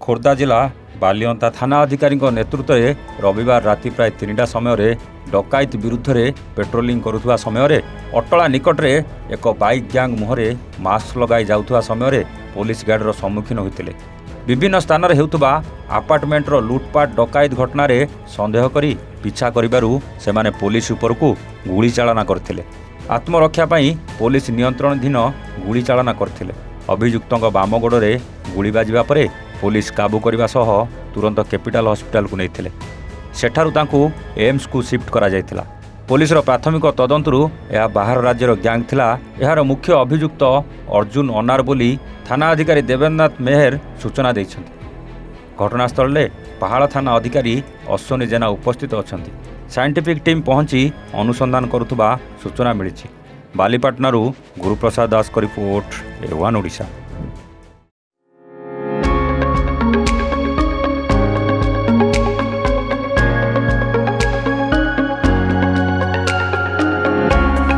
ଖୋର୍ଦ୍ଧା ଜିଲ୍ଲା ବାଲିଅନ୍ତା ଥାନା ଅଧିକାରୀଙ୍କ ନେତୃତ୍ୱରେ ରବିବାର ରାତି ପ୍ରାୟ 3ଟା ସମୟରେ ଡକାୟତ ବିରୁଦ୍ଧରେ ପେଟ୍ରୋଲିଂ କରୁଥିବା ସମୟରେ ଅଟଳା ନିକଟରେ ଏକ ବାଇକ୍ ଗ୍ୟାଙ୍ଗ ମୁହଁରେ ମାସ୍କ ଲଗାଇ ଯାଉଥିବା ସମୟରେ ପୋଲିସ ଗାର୍ଡର ସମ୍ମୁଖୀନ ହୋଇଥିଲେ। ବିଭିନ୍ନ ସ୍ଥାନରେ ହେଉଥିବା ଆପାର୍ଟମେଣ୍ଟର ଲୁଟପାଟ ଡକାୟତ ଘଟଣାରେ ସନ୍ଦେହ କରି ପିଛା କରିବାରୁ ସେମାନେ ପୋଲିସ ଉପରକୁ ଗୁଳିଚାଳନା କରିଥିଲେ। ଆତ୍ମରକ୍ଷା ପାଇଁ ପୋଲିସ ନିୟନ୍ତ୍ରଣାଧୀନ ଗୁଳିଚାଳନା କରିଥିଲେ। ଅଭିଯୁକ୍ତଙ୍କ ବାମ ଗୋଡ଼ରେ ଗୁଳି ବାଜିବା ପରେ ପୋଲିସ କାବୁ କରିବା ସହ ତୁରନ୍ତ କ୍ୟାପିଟାଲ ହସ୍ପିଟାଲକୁ ନେଇଥିଲେ। ସେଠାରୁ ତାଙ୍କୁ ଏମ୍ସକୁ ସିଫ୍ଟ କରାଯାଇଥିଲା। ପୋଲିସର ପ୍ରାଥମିକ ତଦନ୍ତରୁ ଏହା ବାହାର ରାଜ୍ୟର ଗ୍ୟାଙ୍ଗ ଥିଲା। ଏହାର ମୁଖ୍ୟ ଅଭିଯୁକ୍ତ ଅର୍ଜୁନ ଅନାର ବୋଲି ଥାନା ଅଧିକାରୀ ଦେବେନ୍ଦ୍ରନାଥ ମେହେର ସୂଚନା ଦେଇଛନ୍ତି। ଘଟଣାସ୍ଥଳରେ ପାହାଳ ଥାନା ଅଧିକାରୀ ଅଶ୍ୱନୀ ଜେନା ଉପସ୍ଥିତ ଅଛନ୍ତି। ସାଇଣ୍ଟିଫିକ୍ ଟିମ୍ ପହଞ୍ଚି ଅନୁସନ୍ଧାନ କରୁଥିବା ସୂଚନା ମିଳିଛି। ବାଲିପାଟଣାରୁ ଗୁରୁପ୍ରସାଦ ଦାସଙ୍କ ରିପୋର୍ଟ, A1 ଓଡ଼ିଶା।